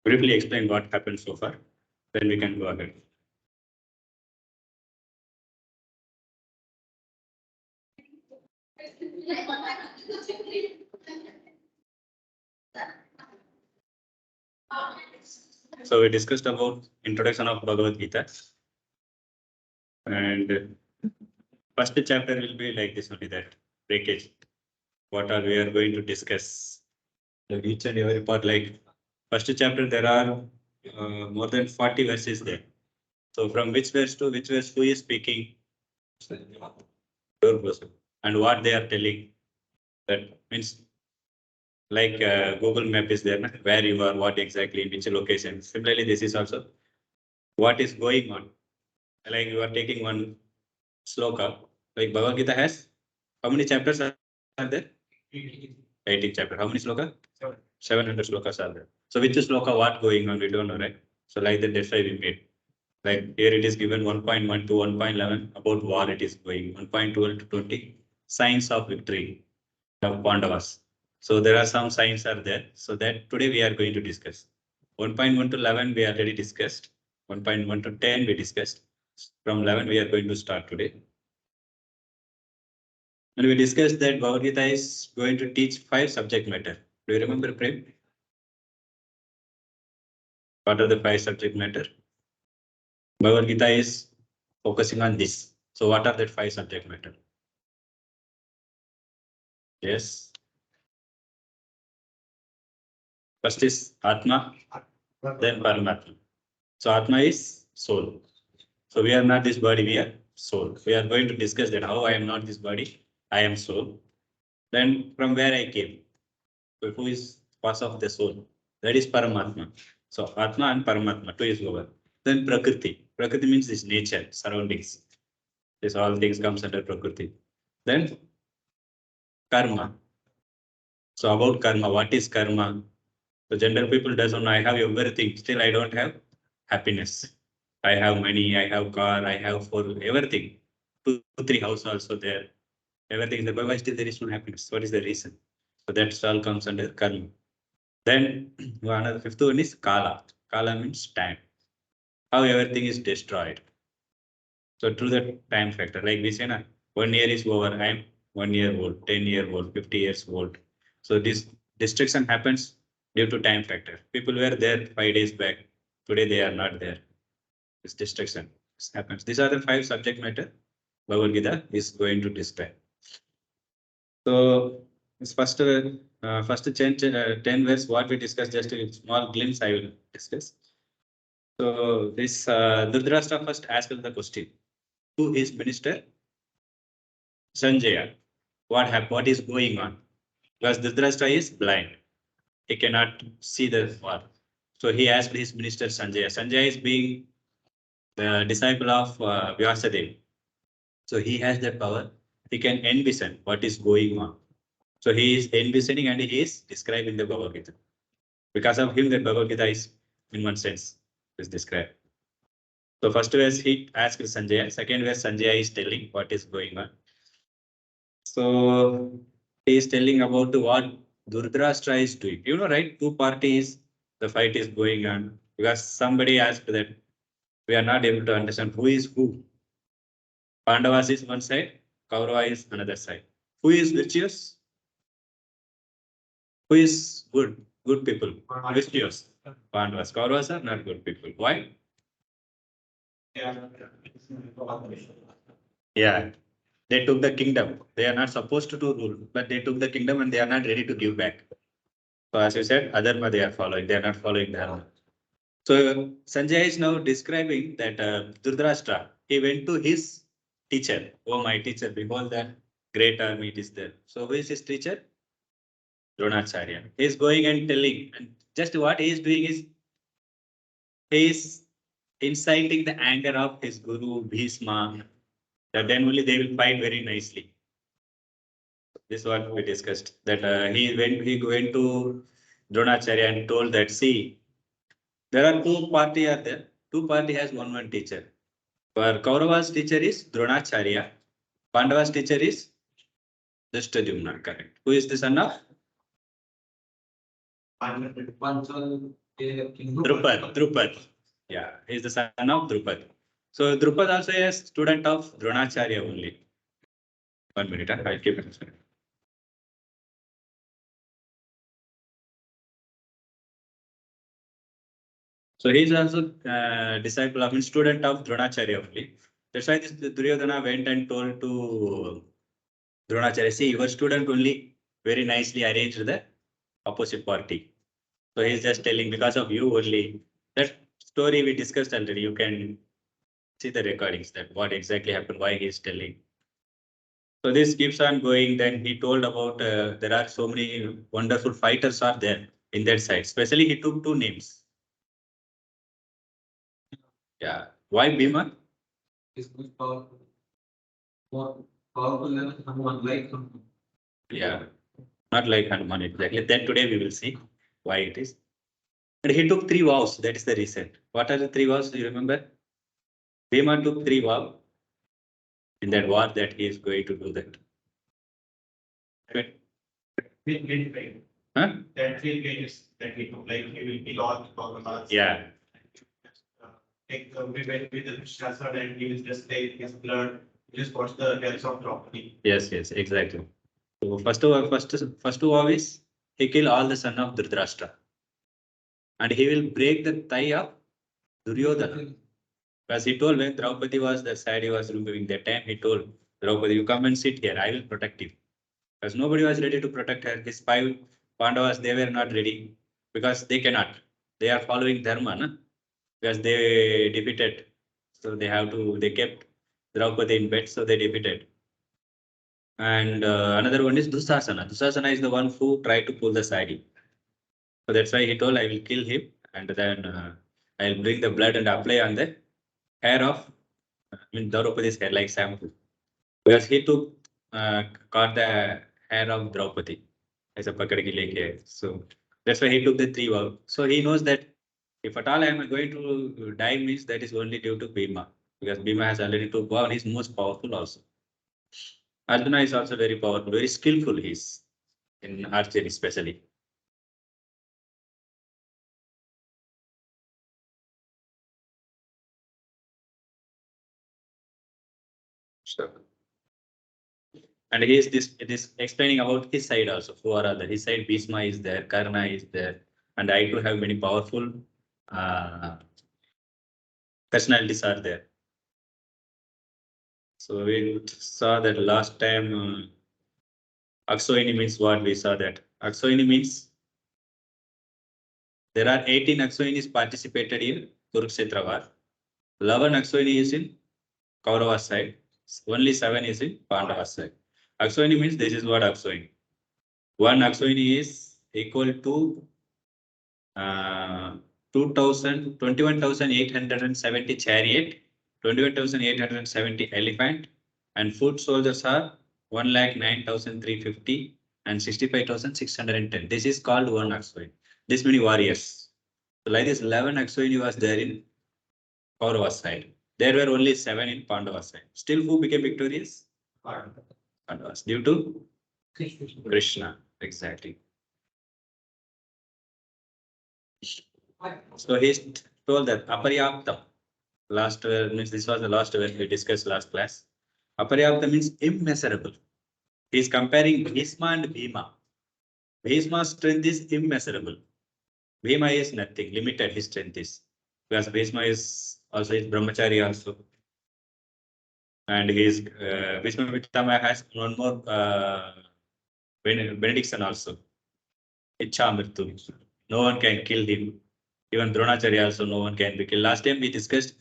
briefly explain what happened so far, then we can go ahead. So we discussed about introduction of Bhagavad Gita, and first chapter will be like this only, that breakage. What are we are going to discuss? Like each and every part, like first chapter, there are more than 40 verses there. So from which verse to which verse, who is speaking? Your person. And what they are telling. That means like Google Map is there, where you are, what exactly, in which location. Similarly, this is also what is going on. Like you are taking one sloka, like Bhagavad Gita has, how many chapters are there? 18 chapters. How many sloka? 700 slokas are there. So which sloka, what going on, we don't know, right? So like that, that's why we made. Like here it is given 1.1 to 1.11 about war it is going, 1.12 to 20, signs of victory of Pandavas. So there are some signs are there. So that today we are going to discuss. 1.1 to 11 we already discussed. 1.1 to 10 we discussed. From 11 we are going to start today. And we discussed that Bhagavad Gita is going to teach 5 subject matter. Do you remember, Prem? What are the 5 subject matter? Bhagavad Gita is focusing on this. So what are that 5 subject matter? Yes. First is Atma, then Paramatma. So Atma is soul. So we are not this body, we are soul. We are going to discuss that how I am not this body, I am soul. Then from where I came. So who is cause of the soul? That is Paramatma. So Atma and Paramatma, 2 is over. Then Prakriti. Prakriti means this nature, surroundings. This all things comes under Prakriti. Then Karma. So about karma, what is karma? So general people doesn't know, I have everything, still I don't have happiness. I have money, I have car, I have everything. 2, 3 house also there. Everything is there, but why still there is no happiness? What is the reason? So that's all comes under karma. Then another 5th one is kala. Kala means time. How everything is destroyed. So through the time factor, like we say, 1 year is over, I am 1 year old, 10 year old, 50 years old. So this destruction happens due to time factor. People were there 5 days back. Today they are not there. This destruction happens. These are the 5 subject matter Bhagavad Gita is going to describe. So this first 10 verse, what we discussed, just a small glimpse I will discuss. So this Dhritarashtra first asked the question, who is minister? Sanjaya. What is going on? Because Dhritarashtra is blind. He cannot see the war. So he asked his minister Sanjaya. Sanjaya is being the disciple of Vyasadeva. So he has that power. He can envision what is going on. So he is envisioning and he is describing the Bhagavad Gita. Because of him, the Bhagavad Gita is, in one sense, is described. So first verse he asked Sanjaya. Second verse Sanjaya is telling what is going on. So he is telling about what Dhritarashtra is doing. You know, right? 2 parties, the fight is going on. Because somebody asked that we are not able to understand who is who. Pandavas is one side, Kaurava is another side. Who is virtuous? Who is good? Good people. Virtuous. Pandavas. Kauravas are not good people. Why? Yeah. They took the kingdom. They are not supposed to rule, but they took the kingdom and they are not ready to give back. So as you said, Adharma they are following. They are not following Dharma. So Sanjay is now describing that Dhritarashtra, he went to his teacher. Oh, my teacher, behold that great army it is there. So who is his teacher? Dronacharya. He is going and telling, and just what he is doing is he is inciting the anger of his guru Bhishma. That then only they will fight very nicely. This is what we discussed. That he went to Dronacharya and told that, see, there are 2 party are there. 2 party has one teacher. For Kaurava's teacher is Dronacharya. Pandava's teacher is Drishtadyumna. Correct. Who is the son of? Drupad. Yeah, he's the son of Drupad. So Drupad also is a student of Dronacharya only. 1 minute, I'll keep it. So he's also disciple of, student of Dronacharya only. That's why this Duryodhana went and told to Dronacharya, see, your student only very nicely arranged the opposite party. So he's just telling, because of you only. That story we discussed already. You can see the recordings that what exactly happened, why he's telling. So this keeps on going. Then he told about there are so many wonderful fighters are there in that side. Especially he took two names. Yeah. Why Bhima? Is most powerful. More powerful than someone like someone. Yeah. Not like Hanuman exactly. Then today we will see why it is. And he took 3 vows. That is the reason. What are the 3 vows? Do you remember? Bhima took 3 vows in that war that he is going to do that. Huh? That 3 pages that we took, like he will be lost for the last. Yeah. Like we went with the Shastra and he will just take his blood, just watch the deaths of Draupadi. Yes, exactly. So first vow is he kill all the son of Dhritarashtra. And he will break the thigh of Duryodhana. Because he told when Draupadi was the side he was removing that time, he told Draupadi, you come and sit here, I will protect you. Because nobody was ready to protect her. His 5 Pandavas, they were not ready because they cannot. They are following Dharma, na? Because they defeated. So they kept Draupadi in bed, so they defeated. And another one is Dusasana. Dusasana is the one who tried to pull the sari. So that's why he told, I will kill him and then I'll bring the blood and apply on the hair of Draupadi's hair like shampoo. Because he caught the hair of Draupadi as a pakadki leke. So that's why he took the 3 vows. So he knows that if at all I am going to die means that is only due to Bhima. Because Bhima has already took vow and he's most powerful also. Arjuna is also very powerful, very skillful he is in archery especially. Sure. And he is it is explaining about his side also. Who are other? His side Bhishma is there, Karna is there, and I too have many powerful uh, personalities are there. So we saw that last time Aksoini means what we saw that. Aksoini means there are 18 Aksoinis participated in Kurukshetra war. 11 Aksoini is in Kaurava side. Only 7 is in Pandava side. Aksoini means this is what Aksoini. One Aksoini is equal to 21,870 chariot, 21,870 elephant, and foot soldiers are 1,09,350 and 65,610. This is called one Aksoin. This many warriors. So like this 11 Aksoin was there in Kaurava side. There were only 7 in Pandava side. Still who became victorious? Pandavas. Due to Krishna. Exactly. So he told that aparyaptam. Last means this was the last verse we discussed last class. Aparyaptam means immeasurable. He is comparing Bhishma and Bhima. Bhishma's strength is immeasurable. Bhima is nothing, limited his strength is. Because Bhishma is also his brahmachari also. And his Bhishma Pitama has one more benediction also. Icha Mritu. No one can kill him. Even Dronacharya also no one can be killed. Last time we discussed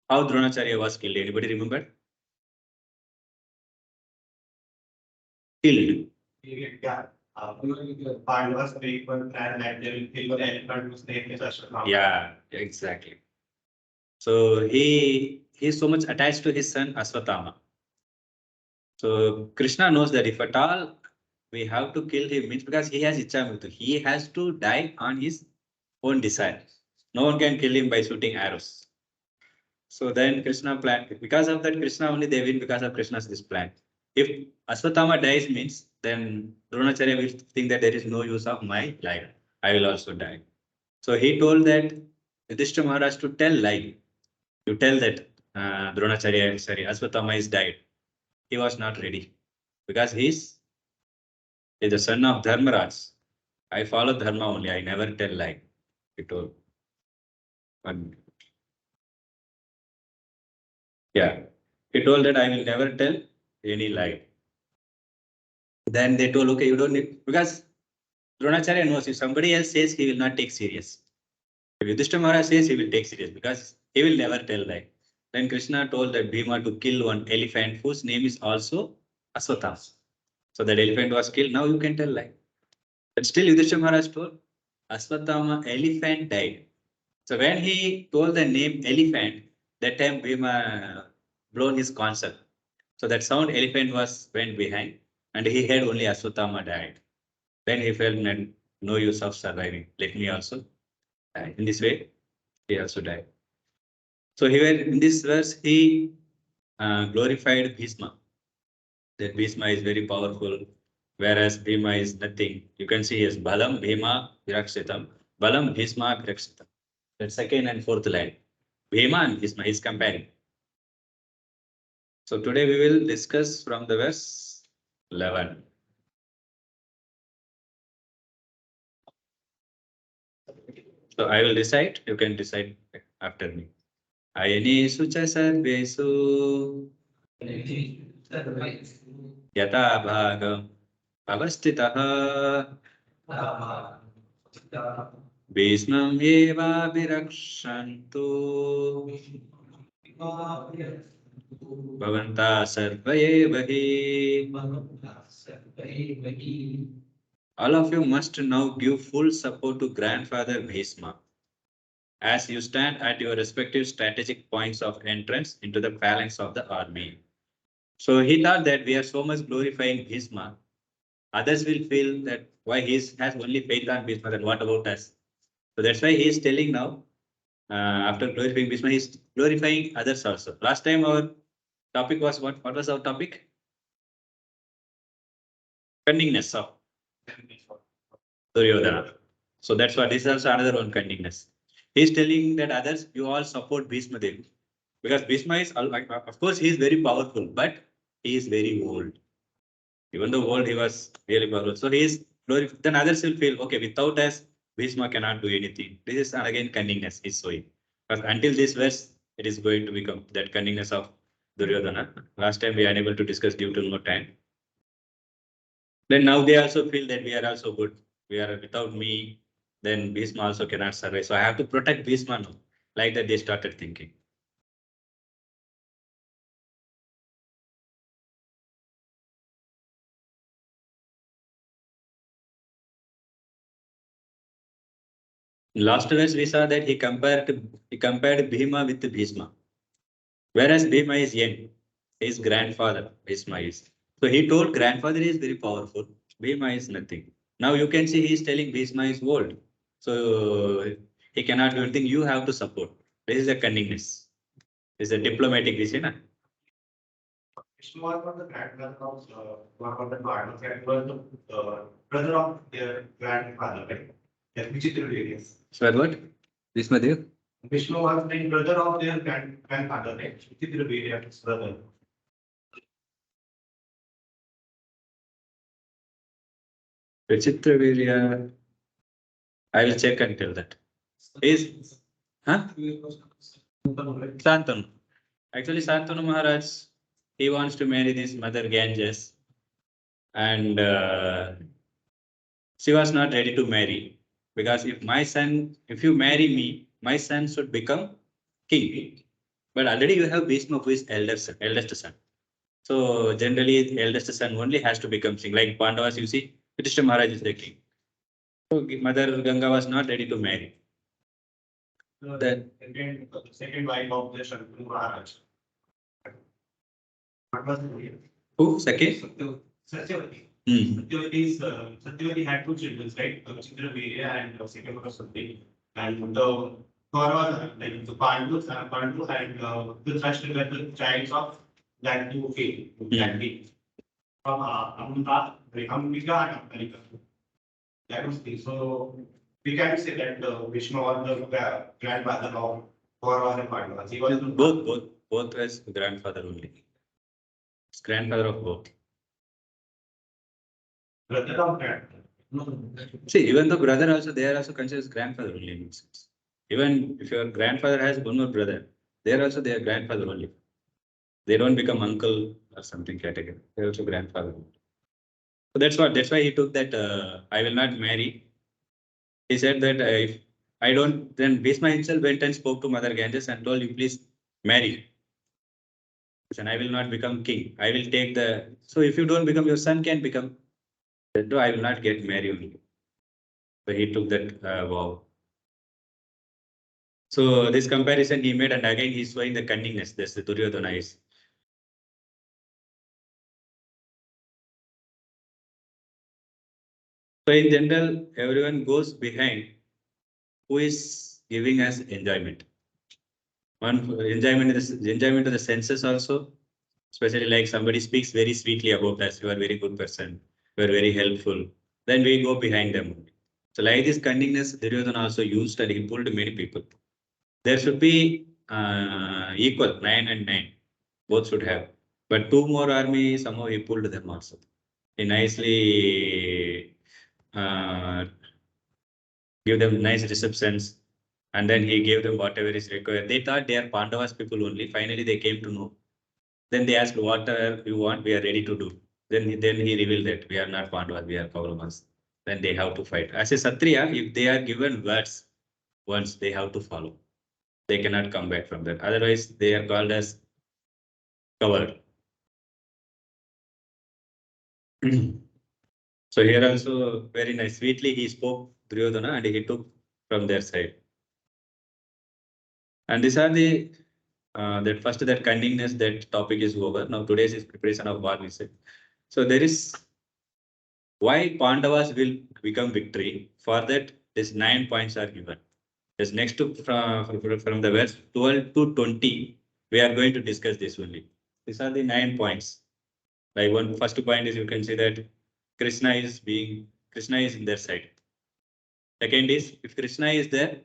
how Dronacharya was killed. Anybody remember? Killed. Pandavas people plan that they will kill the elephant whose name is Ashwatthama. Yeah, exactly. So he's so much attached to his son Ashwatthama. So Krishna knows that if at all we have to kill him, means because he has Ichamritu, he has to die on his own desire. No one can kill him by shooting arrows. So then Krishna planned, because of that Krishna only they win because of Krishna's this plan. If Ashwatthama dies means then Dronacharya will think that there is no use of my life. I will also die. So he told that Yudhishthira Maharaj to tell lie. You tell that Dronacharya, sorry, Aswathama is died. He was not ready because he's the son of Dharmaraj. I follow Dharma only. I never tell lie. He told. And yeah, he told that I will never tell any lie. Then they told, okay, you don't need, because Dronacharya knows if somebody else says, he will not take serious. If Yudhishthira Maharaj says, he will take serious because he will never tell lie. Then Krishna told that Bhima to kill one elephant whose name is also Aswathama. So that elephant was killed. Now you can tell lie. But still Yudhishthira Maharaj told Aswathama elephant died. So when he told the name elephant, that time Bhima blown his concept. So that sound elephant was went behind and he had only Aswathama died. Then he felt no use of surviving. Let me also die. In this way, he also died. So here in this verse, he glorified Bhishma. That Bhishma is very powerful, whereas Bhima is nothing. You can see as Balam, Bhima, Virakshitam. Balam, Bhishma, Virakshitam. That second and fourth line. Bhima and Bhishma is comparing. So today we will discuss from the verse 11. So I will decide, you can decide after me. Ayanesu cha sarvesu yata bhagam avastitaha bhismam eva virakshantu bhavanta sarva eva hi. All of you must now give full support to grandfather Bhishma as you stand at your respective strategic points of entrance into the phalanx of the army. So he thought that we are so much glorifying Bhishma. Others will feel that why he has only faith on Bhishma, then what about us? So that's why he is telling now, after glorifying Bhishma, he is glorifying others also. Last time our topic was what? What was our topic? Cunningness of Duryodhana. So that's what this is also another one cunningness. He is telling that others, you all support Bhishma Devi. Because Bhishma is, of course, he is very powerful, but he is very old. Even though old, he was really powerful. So he is glorified. Then others will feel, okay, without us, Bhishma cannot do anything. This is again cunningness he's showing. Because until this verse, it is going to become that cunningness of Duryodhana. Last time we are unable to discuss due to no time. Then now they also feel that we are also good. We are without me, then Bhishma also cannot survive. So I have to protect Bhishma now. Like that they started thinking. Last verse we saw that he compared Bhima with Bhishma. Whereas Bhima is young, his grandfather, Bhishma is. So he told grandfather is very powerful, Bhima is nothing. Now you can see he is telling Bhishma is old. So he cannot do anything, you have to support. This is a cunningness. This is a diplomatic vision. Vishnu was not the grandfather of one of the Pandavas, and was the brother of their grandfather, right? Yeah, Vichitra various. So what? Bhishma Dev? Vishnu was the brother of their grandfather, right? Vichitra various brother. Vichitra Virya. I will check and tell that. Is huh? Santanu. Actually, Santanu Maharaj, he wants to marry this mother Ganges, and she was not ready to marry because if you marry me, my son should become king. But already you have Bhishma, who is eldest son. So generally, the eldest son only has to become king. Like Pandavas, you see, Yudhishthira Maharaj is the king. So Mother Ganga was not ready to marry. The second wife of the Shantanu Maharaj. What was the name? Who? Second? Satyavati. Hmm. Satyavati had two children, right? Chitra Virya and second was Satyavati. And the Kauravas, like the Pandavas and Dhritarashtra were the childs of that two king, that king. From Ambika and Amrika. That was the so we can say that Vishnu was the grandfather of Kauravas and Pandavas. He was the Both as grandfather only. It's grandfather of both. brother of grandfather. See, even the brother also, they are also considered as grandfather only in sense. Even if your grandfather has one more brother, they are also their grandfather only. They don't become uncle or something category. They're also grandfather. So that's why he took that I will not marry. He said that if I don't, then Bhishma himself went and spoke to Mother Ganges and told you please marry. And I will not become king. I will take the, so if you don't become, your son can become. That I will not get married. So he took that vow. So this comparison he made, and again he's showing the cunningness. That's the Duryodhana is. So in general, everyone goes behind who is giving us enjoyment. One enjoyment of the senses also, especially like somebody speaks very sweetly about us, you are a very good person, you are very helpful, then we go behind them. So like this cunningness, Duryodhana also used and he pulled many people. There should be equal, 9 and 9, both should have. But 2 more army, somehow he pulled them also. He nicely give them nice receptions, and then he gave them whatever is required. They thought they are Pandavas people only. Finally, they came to know. Then they asked, whatever you want, we are ready to do. Then he revealed that we are not Pandavas, we are Kauravas. Then they have to fight. As a Satriya, if they are given words once, they have to follow. They cannot come back from that. Otherwise, they are called as covered. So here also very nice. Sweetly he spoke Duryodhana and he took from their side. And these are the that first that cunningness, that topic is over. Now today's is preparation of war, we said. So there is why Pandavas will become victory. For that, these 9 points are given. This next to from the verse 12 to 20, we are going to discuss this only. These are the 9 points. Like one first point is you can see that Krishna is in their side. Second is if Krishna is there,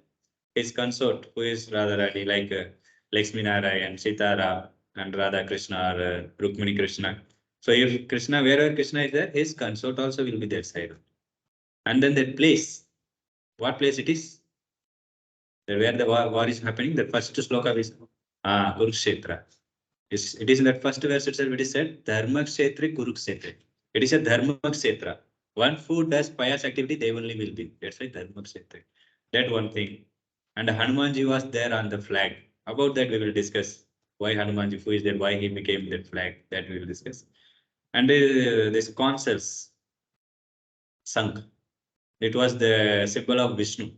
his consort, who is Radharani, like Lakshmi Narayan, Sitara, and Radha Krishna or Rukmini Krishna. So if Krishna, wherever Krishna is there, his consort also will be their side. And then that place, what place it is? Where the war is happening, the first sloka is Kurukshetra. It is in that first verse itself, it is said, Dharma Kshetra Kurukshetra. It is a Dharma Kshetra. One who does pious activity, they only will be. That's why Dharma Kshetra. That one thing. And Hanumanji was there on the flag. About that we will discuss. Why Hanumanji, who is there, why he became that flag, that we will discuss. And this concerts, Sank. It was the symbol of Vishnu.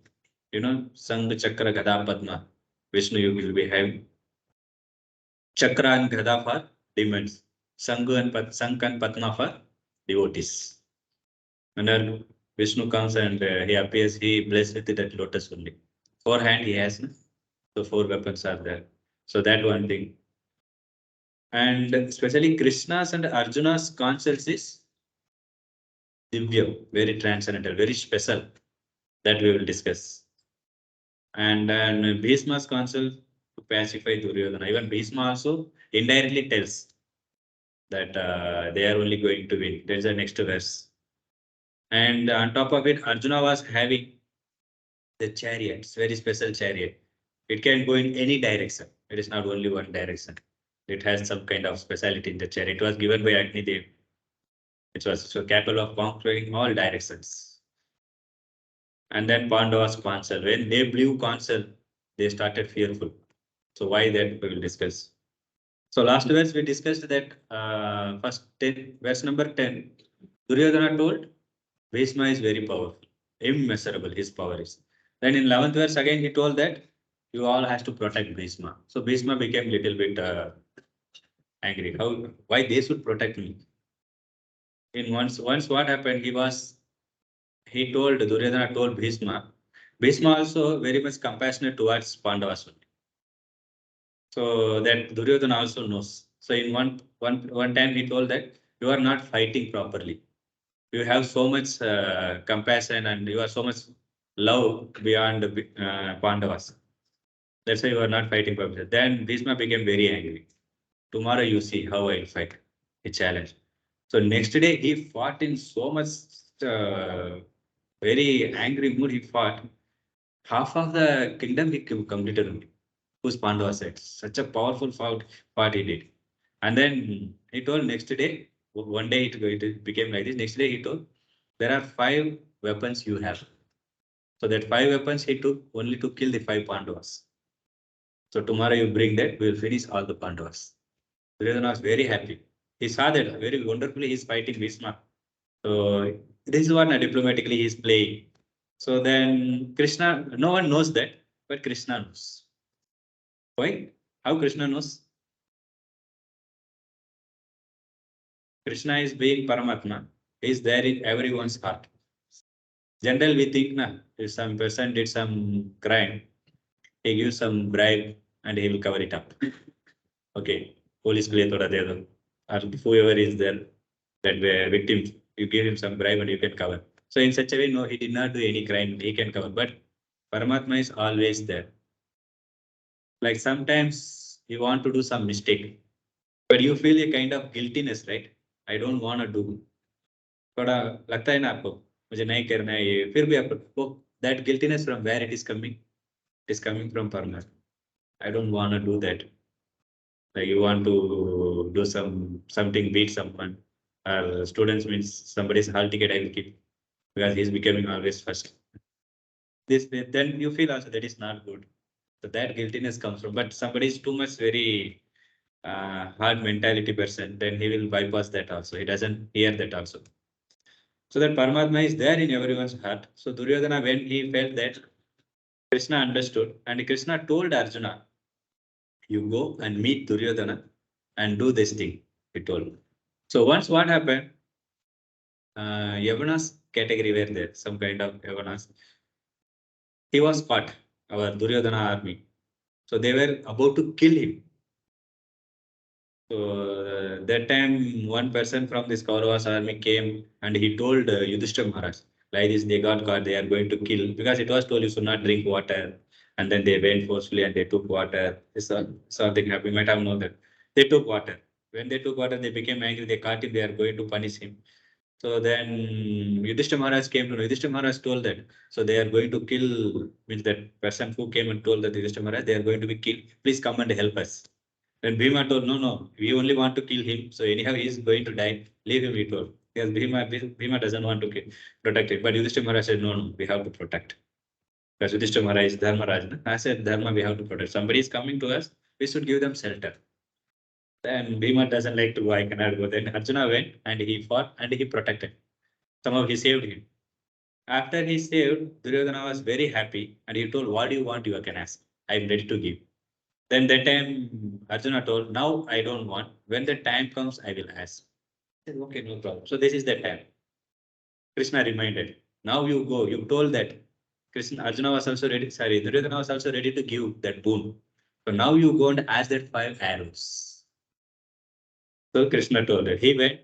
You know, Sank, Chakra, Gada, Padma. Vishnu you will be having. Chakra and Gada for demons. Sank and Padma for devotees. And Vishnu comes and he appears, he blessed with that lotus only. 4 hands he has, no? So 4 weapons are there. So that one thing. And especially Krishna's and Arjuna's concepts is divya, very transcendental, very special. That we will discuss. And then Bhishma's counsel to pacify Duryodhana. Even Bhishma also indirectly tells that they are only going to win. That's the next verse. And on top of it, Arjuna was having the chariot, it's very special chariot. It can go in any direction. It is not only one direction. It has some kind of speciality in the chariot. It was given by Agni Dev. It was so capable of conquering all directions. And then Pandavas council. When they blew council, they started fearful. So why that we will discuss. So last verse we discussed that first 10, verse number 10. Duryodhana told Bhishma is very powerful, immeasurable his power is. Then in 11th verse again he told that you all has to protect Bhishma. So Bhishma became little bit angry. Why they should protect me? In once what happened, he told Duryodhana told Bhishma. Bhishma also very much compassionate towards Pandavas. So that Duryodhana also knows. So in one time he told that you are not fighting properly. You have so much compassion and you are so much love beyond Pandavas. That's why you are not fighting for himself. Then Bhishma became very angry. Tomorrow you see how I'll fight. He challenged. So next day he fought in so much very angry mood. He fought. Half of the kingdom he completed only. Whose Pandava said. Such a powerful fight he did. And then he told next day, one day it became like this. Next day he told, there are 5 weapons you have. So that 5 weapons he took only to kill the 5 Pandavas. So tomorrow you bring that, we will finish all the Pandavas. Duryodhana was very happy. He saw that very wonderfully he's fighting Bhishma. So this is what diplomatically he's playing. So then Krishna, no one knows that, but Krishna knows. Why? How Krishna knows? Krishna is being Paramatma. He is there in everyone's heart. Generally, we think, if some person did some crime, he gives some bribe and he will cover it up. Okay, police ko ye thoda de do. Or whoever is there, that victim, you give him some bribe and you can cover. So in such a way, no, he did not do any crime, he can cover. But Paramatma is always there. Like sometimes you want to do some mistake, but you feel a kind of guiltiness, right? I don't want to do. थोड़ा लगता है ना आपको मुझे नहीं करना है ये फिर भी आप वो that guiltiness from where it is coming from Paramath. I don't want to do that. Like you want to do something, beat someone. Students means somebody's hall ticket I will keep because he's becoming always first. This then you feel also that is not good. So that guiltiness comes from. But somebody is too much very hard mentality person, then he will bypass that also. He doesn't hear that also. So that Paramatma is there in everyone's heart. So Duryodhana, when he felt that, Krishna understood and Krishna told Arjuna, you go and meet Duryodhana and do this thing, he told. So once what happened, Yavanas category were there, some kind of Yavanas. He was caught, our Duryodhana army. So they were about to kill him. So that time, one person from this Kauravas army came and he told Yudhishthira Maharaj, like this, they got caught, they are going to kill, because it was told you should not drink water. And then they went forcefully and they took water. Something happened, you might have known that. They took water. When they took water, they became angry, they caught him, they are going to punish him. So then Yudhishthira Maharaj came to know. Yudhishthira Maharaj told that. So they are going to kill, means that person who came and told that Yudhishthira Maharaj, they are going to be killed. Please come and help us. Then Bhima told, no, we only want to kill him. So anyhow, he is going to die. Leave him, he told. Because Bhima doesn't want to protect him. But Yudhishthira Maharaj said, no, we have to protect. Because Yudhishthira Maharaj is Dharmaraj. I said, Dharma, we have to protect. Somebody is coming to us, we should give them shelter. Then Bhima doesn't like to go, I cannot go. Then Arjuna went and he fought and he protected. Somehow he saved him. After he saved, Duryodhana was very happy and he told, what do you want? You can ask. I am ready to give. Then that time Arjuna told, now I don't want. When the time comes, I will ask. I said, okay, no problem. So this is the time. Krishna reminded. Now you go. You told that. Arjuna was also ready. Sorry, Duryodhana was also ready to give that boon. So now you go and ask that 5 arrows. So Krishna told that. He went.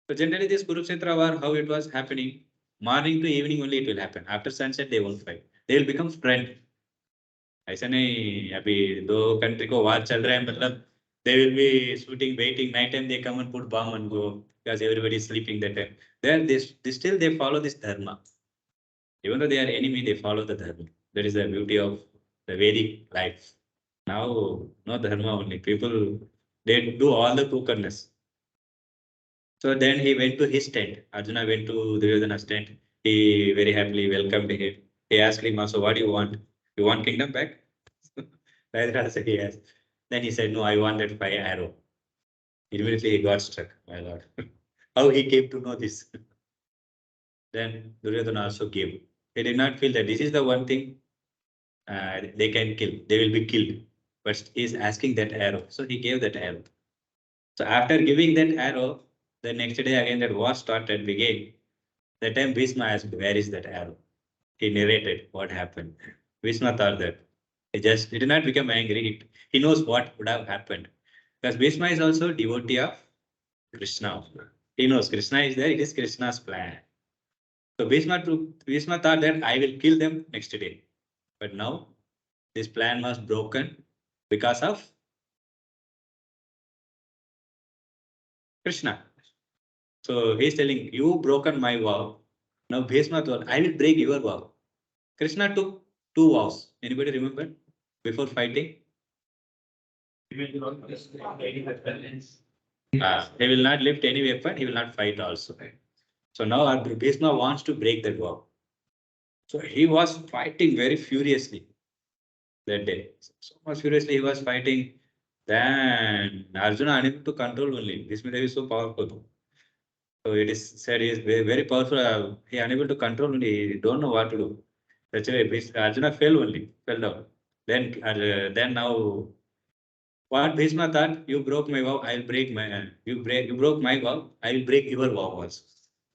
So generally this Kurukshetra war, how it was happening, morning to evening only it will happen. After sunset, they won't fight. They will become friends. ऐसा नहीं अभी 2 country को war चल रहा है मतलब they will be shooting waiting night time they come and put bomb and go because everybody is sleeping that time. Then they still they follow this dharma. Even though they are enemy, they follow the dharma. That is the beauty of the Vedic life. Now, no dharma only. People, they do all the crookedness. So then he went to his tent. Arjuna went to Duryodhana's tent. He very happily welcomed him. He asked him also, what do you want? You want kingdom back? Rajaraj said yes. Then he said, no, I want that 5 arrow. Immediately he got struck, my lord. How he came to know this? Then Duryodhana also gave. He did not feel that this is the one thing they can kill. They will be killed. But he is asking that arrow. So he gave that arrow. So after giving that arrow, the next day again that war started, began. That time Bhishma asked, where is that arrow? He narrated what happened. Bhishma thought that he did not become angry. He knows what would have happened. Because Bhishma is also devotee of Krishna. He knows Krishna is there. It is Krishna's plan. So Bhishma thought that I will kill them next day. But now this plan was broken because of Krishna. So he's telling, you broken my vow. Now Bhishma thought, I will break your vow. Krishna took two vows. Anybody remember? Before fighting? He will not lift any weapon, he will not fight also. So now Bhishma wants to break that vow. So he was fighting very furiously that day. So much furiously he was fighting. Then Arjuna unable to control only. Bhishma Devi is so powerful. So it is said he is very, very powerful. He unable to control only. He don't know what to do. That's why Arjuna fell down. Then now what Bhishma thought, you broke my vow, I will break my you broke my vow, I will break your vow also.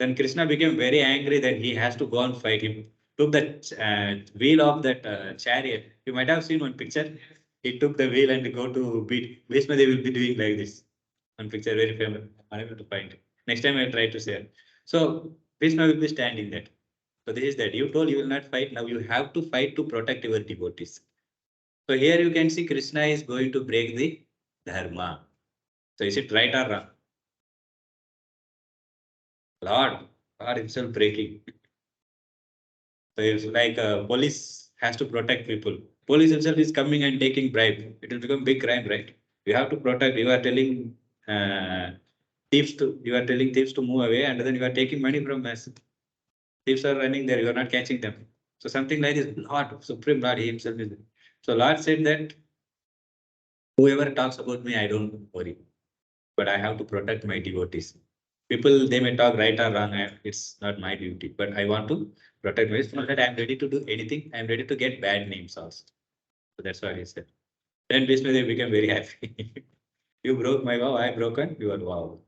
Then Krishna became very angry that he has to go and fight him. Took the wheel of that chariot. You might have seen one picture. He took the wheel and go to beat. Bhishma they will be doing like this. One picture very famous. Unable to find it. Next time I try to share. So Bhishma will be standing there. So this is that. You told you will not fight. Now you have to fight to protect your devotees. So here you can see Krishna is going to break the dharma. So is it right or wrong? Lord himself breaking. So it's like police has to protect people. Police himself is coming and taking bribe. It will become big crime, right? You have to protect. You are telling thieves to move away, and then you are taking money from us. Thieves are running there. You are not catching them. So something like this. Lord, Supreme Lord, he himself is there. So Lord said that whoever talks about me, I don't worry, but I have to protect my devotees. People, they may talk right or wrong, and it's not my duty, but I want to protect my. It's not that I'm ready to do anything. I'm ready to get bad names also. So that's what he said. Then Vishnu they became very happy. You broke my vow, I broken your vow.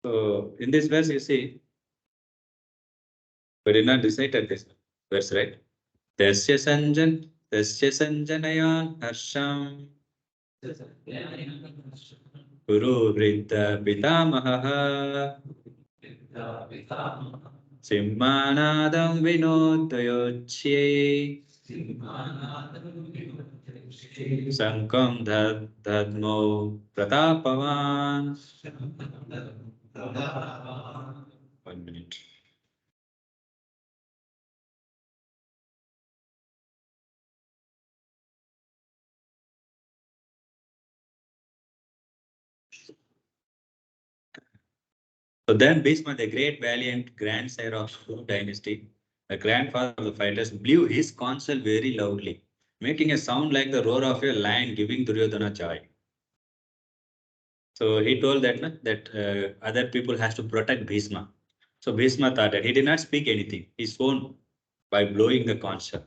So in this verse, you see, we did not recite at this verse, right? Tasya sanjanayan harsham Guru Vritta Pitamaha Simmanadam Vinodayocye Sankam Dadmo Pratapavan. 1 minute. So then Bhishma, the great valiant grandsire of Kuru dynasty, the grandfather of the fighters, blew his counsel very loudly, making a sound like the roar of a lion giving Duryodhana joy. So he told that other people has to protect Bhishma. So Bhishma thought that he did not speak anything. He swore by blowing the counsel.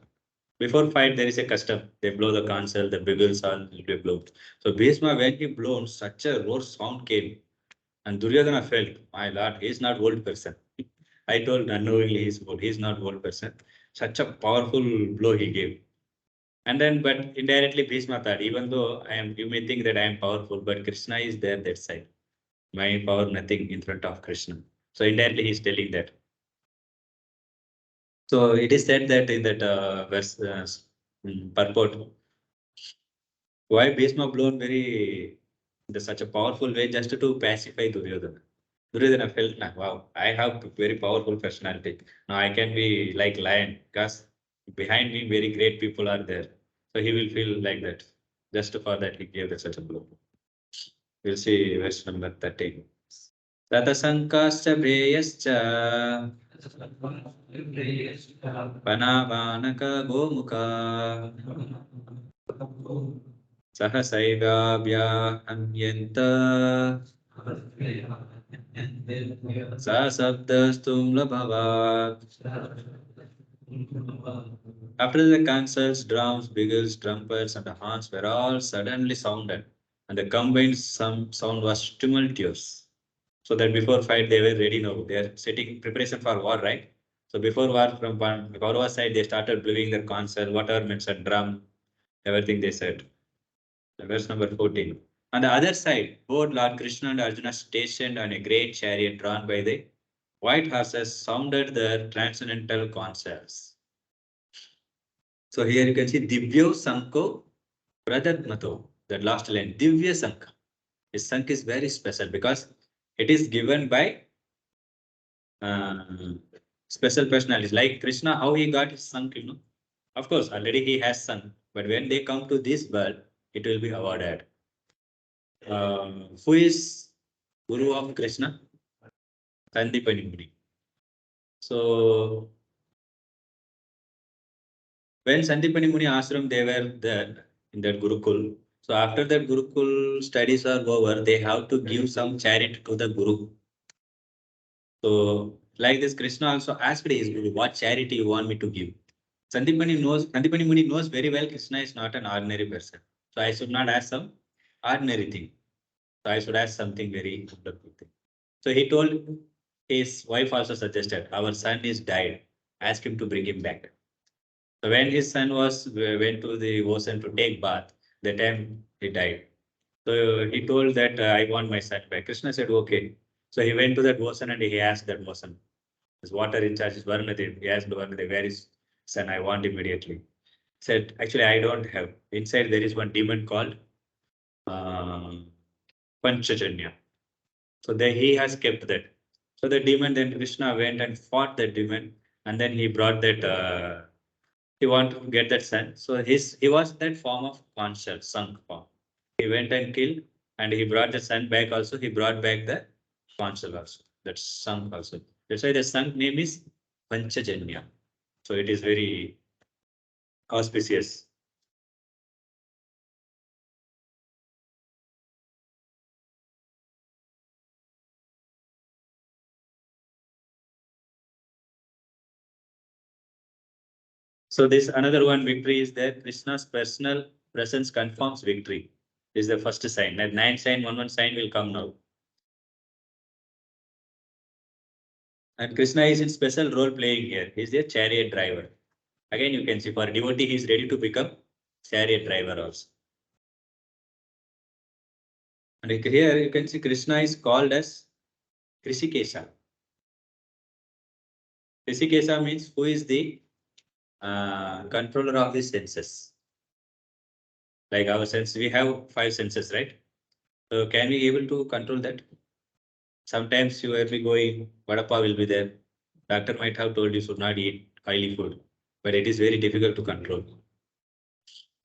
Before fight, there is a custom. They blow the counsel, the bugles all will be blown. So Bhishma, when he blown, such a roar sound came. And Duryodhana felt, my lord, he is not old person. I told unknowingly he's old. He is not old person. Such a powerful blow he gave. And then, but indirectly, Bhishma thought, even though you may think that I am powerful, but Krishna is there that side. My power, nothing in front of Krishna. So indirectly, he's telling that. So it is said that in that verse, purport, why Bhishma blown very such a powerful way just to pacify Duryodhana. Duryodhana felt, nah, wow, I have very powerful personality. Now I can be like lion because behind me very great people are there. So he will feel like that. Just for that he gave such a blow. We'll see verse number 13. Tatasankascha preyascha panavanaka gomuka sahasaivyabhya anyenta sa sabdastum labhavat. After the concerts, drums, bugles, trumpets, and the horns were all suddenly sounded, and the combined sound was tumultuous. So that before fight they were ready now. They are setting preparation for war, right? So before war, from Kaurava side, they started blowing their concert, whatever meant a drum, everything they said. Verse number 14. On the other side, both Lord Krishna and Arjuna stationed on a great chariot drawn by the white horses sounded their transcendental concerts. So here you can see Divyo Sanko Pradatmato, that last line, Divya Sankha. His Sankh is very special because it is given by uh, special personalities. Like Krishna, how he got his Sankh, you know. Of course, already he has Sankh, but when they come to this world, it will be awarded. Who is Guru of Krishna? Sandipani Muni. So when Sandipani Muni ashram, they were there in that Gurukul. So after that Gurukul studies are over, they have to give some charity to the Guru. So like this, Krishna also asked his Guru, what charity you want me to give? Sandipani Muni knows very well Krishna is not an ordinary person. So I should not ask some ordinary thing. So I should ask something very wonderful thing. So he told his wife also suggested, our son is died. Ask him to bring him back. So when his son went to the ocean to take bath, the time he died. So he told that I want my son back. Krishna said, okay. So he went to that ocean and he asked that ocean, his water in charge is Varnadev. He asked Varnadev, where is son? I want immediately. Said, actually, I don't have. Inside there is one demon called uh, Panchajanya. So there he has kept that. So the demon, then Krishna went and fought that demon, and then he brought that. He want to get that son. So he was that form of conscious, sunk form. He went and killed, and he brought the son back. Also, he brought back the conscious also. That sunk also. That's why the sunk name is Panchajanya. So it is very auspicious. So this another one victory is that Krishna's personal presence confirms victory. This is the first sign. That 9 sign, 1 sign will come now. And Krishna is in special role playing here. He's a chariot driver. Again, you can see for devotee, he is ready to become chariot driver also. And here you can see Krishna is called as Krishikesha. Krishikesha means who is the controller of the senses. Like our sense, we have 5 senses, right? So can we able to control that? Sometimes you will be going, Vadapa will be there. Doctor might have told you should not eat oily food, but it is very difficult to control.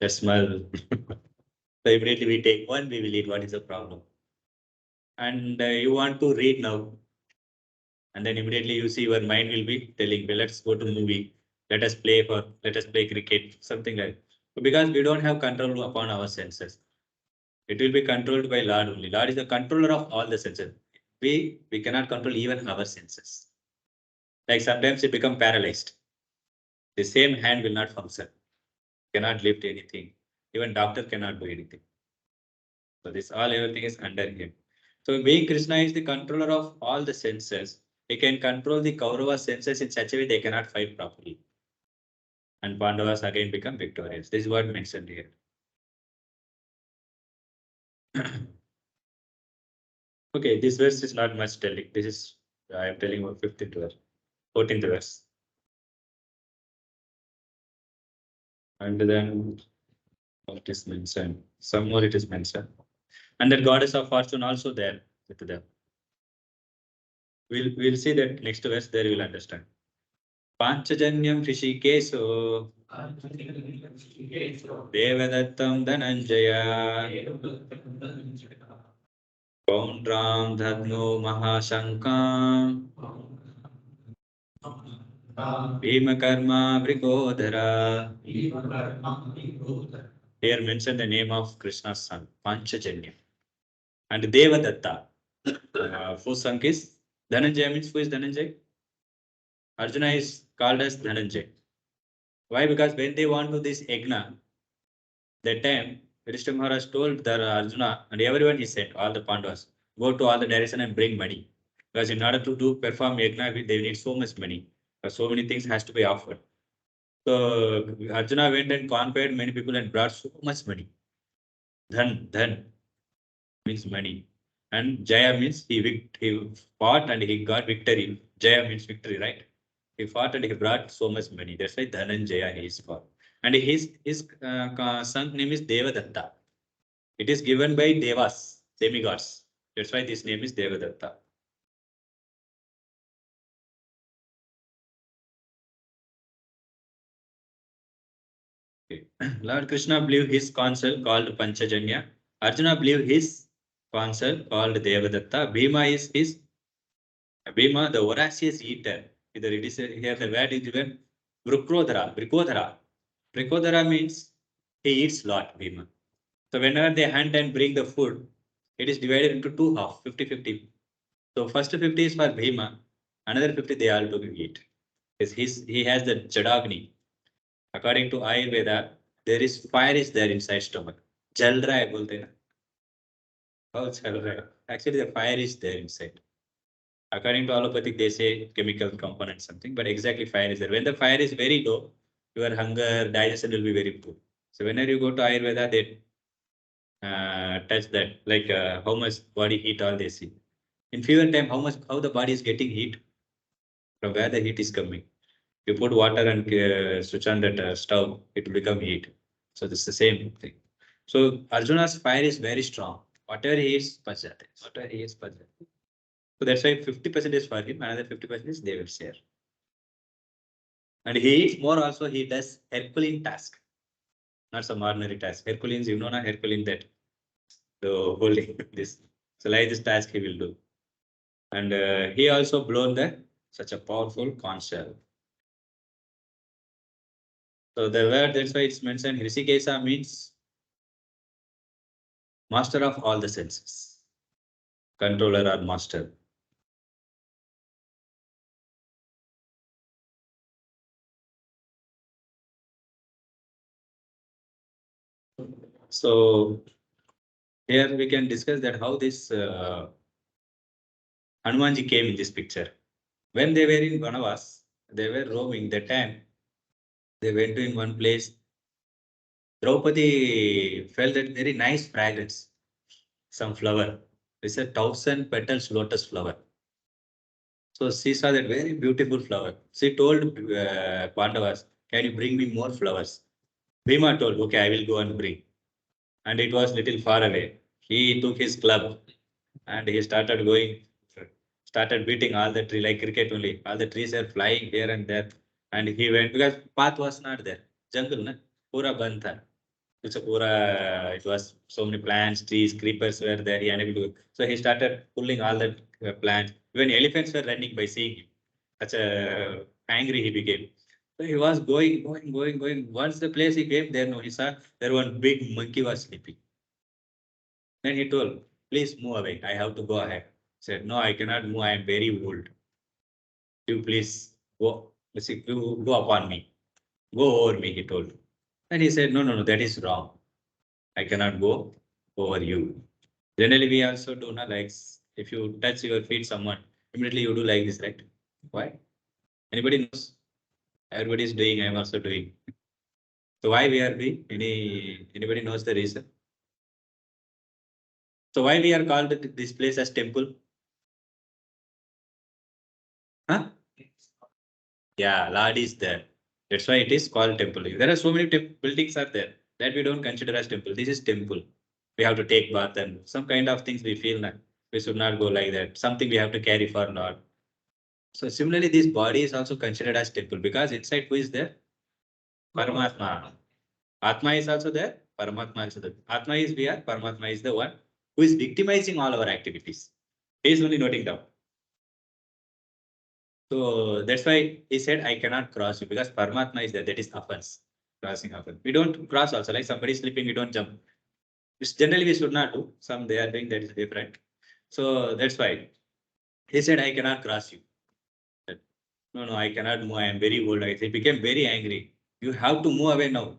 The smell. So immediately we take one, we will eat. What is the problem? And you want to read now. And then immediately you see your mind will be telling, well, let's go to movie. Let us play cricket, something like that. Because we don't have control upon our senses. It will be controlled by Lord only. Lord is the controller of all the senses. We cannot control even our senses. Like sometimes it become paralyzed. The same hand will not function. Cannot lift anything. Even doctor cannot do anything. So this everything is under him. So being Krishna is the controller of all the senses. He can control the Kaurava senses in such a way they cannot fight properly. And Pandavas again become victorious. This is what mentioned here. Okay, this verse is not much telling. This is, I am telling about 15th verse, 14th verse. And then what is mentioned? Some more it is mentioned. And that goddess of fortune also there with them. We'll see that next verse there you will understand. Panchajanyam Rishikeso Devadattam Dhananjaya Paundram Dhadno Mahashankam Bhimakarma Vrikodhara. Here mention the name of Krishna's son, Panchajanya. And Devadatta. Whose son is Dhananjaya means who is Dhananjaya? Arjuna is called as Dhananjaya. Why? Because when they want to this Yagna, that time Yudhishthira Maharaj told that Arjuna and everyone he sent, all the Pandavas, go to all the direction and bring money. Because in order to perform Yagna, they need so much money. So many things has to be offered. So Arjuna went and conquered many people and brought so much money. Dhan means money. And Jaya means he fought and he got victory. Jaya means victory, right? He fought and he brought so much money. That's why Dhananjaya he is called. And his son name is Devadatta. It is given by Devas, demigods. That's why this name is Devadatta. Okay. Lord Krishna blew his consul called Panchajanya. Arjuna blew his consul called Devadatta. Bhima, the voracious eater. Either it is here the word is given Brikodhara. Brikodhara means he eats lot, Bhima. So whenever they hunt and bring the food, it is divided into two halves, 50-50. So first 50 is for Bhima, another 50 they all to eat. He has the Jadagni. According to Ayurveda, there is fire is there inside stomach. Jal raha hai bolte na. Oh, jal raha hai. Actually, the fire is there inside. According to allopathic, they say chemical component something, but exactly fire is there. When the fire is very low, your hunger, digestion will be very poor. So whenever you go to Ayurveda, they touch that, like how much body heat all they see. In fever time, how the body is getting heat, from where the heat is coming. You put water and switch on that stove, it will become heat. So this is the same thing. So Arjuna's fire is very strong. Whatever he is, Pajate. Whatever he is, Pajate. So that's why 50% is for him, another 50% is they will share. And he eats more also, he does Herculean task, not some ordinary task. Herculeans, you know, na Herculean that the holding this. So like this task he will do. And he also blown the such a powerful concept. So the word, that's why it's mentioned, Hrishikesa means master of all the senses, controller or master. So here we can discuss that how this Hanumanji came in this picture. When they were in Banavas, they were roaming. That time they went to in one place. Draupadi felt that very nice fragrance, some flower. It's a 1,000 petals lotus flower. So she saw that very beautiful flower. She told Pandavas, "Can you bring me more flowers?" Bhima told, "Okay, I will go and bring." And it was little far away. He took his club and he started going, started beating all the tree like cricket only. All the trees are flying here and there. And he went because path was not there. Jungle, na? Pura band tha. It was so many plants, trees, creepers were there. He unable to. So he started pulling all the plants. Even elephants were running by seeing him. Such a angry he became. So he was going. Once the place he came there, no, he saw there one big monkey was sleeping. Then he told, "Please move away. I have to go ahead." He said, "No, I cannot move. I am very old. You please go. Let's see, you go upon me. Go over me," he told. And he said, "No, that is wrong. I cannot go over you." Generally, we also do not like if you touch your feet someone, immediately you do like this, right? Why? Anybody knows? Everybody is doing, I am also doing. So why we are doing? Anybody knows the reason? So why we are called this place as temple? Huh? Yeah, Lord is there. That's why it is called temple. There are so many buildings are there that we don't consider as temple. This is temple. We have to take bath and some kind of things we feel that we should not go like that. Something we have to carry for Lord. So similarly, this body is also considered as temple because inside who is there? Paramatma. Atma is also there. Paramatma is there. Atma is VR. Paramatma is the one who is victimizing all our activities. He is only noting down. So that's why he said, "I cannot cross you," because Paramatma is there. That is offense. Crossing offense. We don't cross also. Like somebody sleeping, we don't jump. Which generally we should not do. Some they are doing that is different. So that's why he said, "I cannot cross you." No, I cannot move. I am very old. He became very angry. You have to move away now.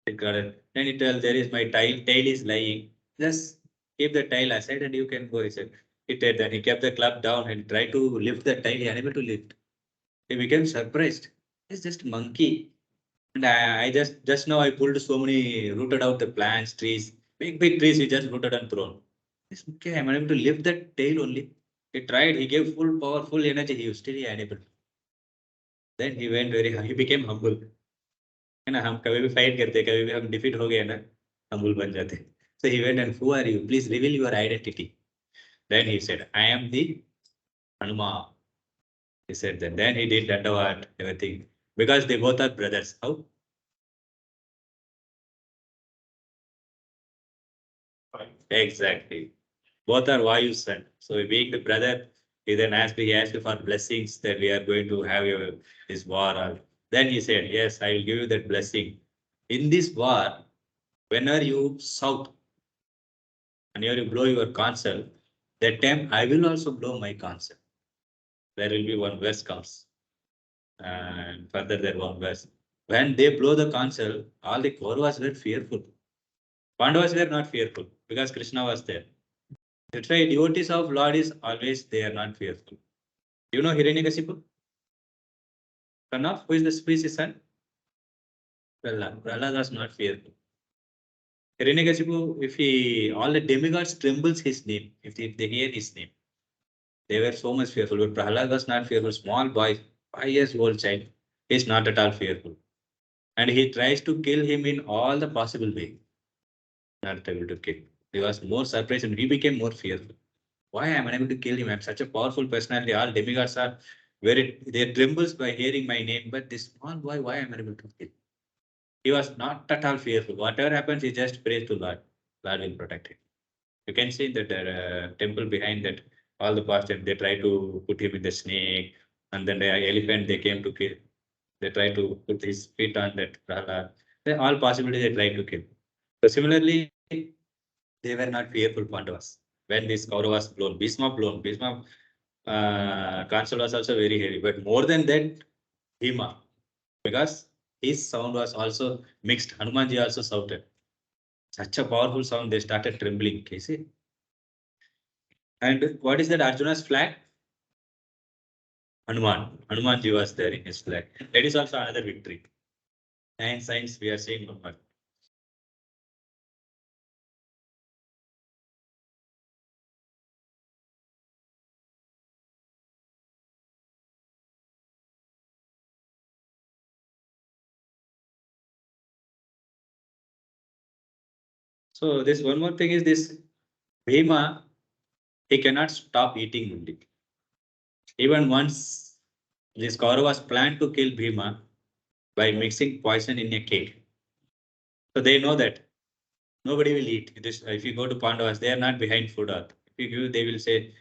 Then he tell, "There is my tail is lying. Just keep the tail aside and you can go." He said. He did that. He kept the club down and tried to lift the tail. He unable to lift. He became surprised. It's just monkey. And I just now I pulled so many rooted out the plants, trees. Big trees he just rooted and thrown. This okay, I'm unable to lift that tail only. He tried, he gave full power, full energy, he was still unable. Then he went very high, he became humble. है ना, हम कभी भी fight करते, कभी भी हम defeat हो गए ना, humble बन जाते. So he went and who are you? Please reveal your identity. Then he said, I am the Hanuman. He said that. Then he did Dandavat, everything. Because they both are brothers. How? Exactly. Both are Vayu's son. So being the brother, he asked for blessings that we are going to have this war. Then he said, yes, I will give you that blessing. In this war, whenever you shout and you blow your console, that time I will also blow my console. There will be one verse comes. And further there one verse. When they blow the console, all the Kauravas were fearful. Pandavas were not fearful because Krishna was there. That's why devotees of Lord is always they are not fearful. You know Hiranyakasipu? Son of who is the species son? Prahlad. Prahlad was not fearful. Hiranyakasipu, if he all the demigods trembles his name, if they hear his name, they were so much fearful. But Prahlad was not fearful. Small boy, 5 years old child, he is not at all fearful. And he tries to kill him in all the possible way. Not able to kill. He was more surprised and he became more fearful. Why am I unable to kill him? I'm such a powerful personality. All demigods are very, they trembles by hearing my name. But this small boy, why am I unable to kill? He was not at all fearful. Whatever happens, he just prays to Lord. Lord will protect him. You can see that temple behind that, all the pastors, they try to put him in the snake. And then the elephant, they came to kill. They try to put his feet on that Prahlad. All possibilities they try to kill. So similarly, they were not fearful Pandavas. When this Kauravas blown, Bhishma console was also very heavy. But more than that, Bhima, because his sound was also mixed. Hanumanji also shouted. Such a powerful sound, they started trembling. Can you see? And what is that Arjuna's flag? Hanuman. Hanumanji was there in his flag. That is also another victory. And science, we are seeing Hanuman. So this one more thing is this Bhima, he cannot stop eating only. Even once this Kauravas planned to kill Bhima by mixing poison in a cake. So they know that nobody will eat. If you go to Pandavas, they are not behind food earth. If you give, they will say,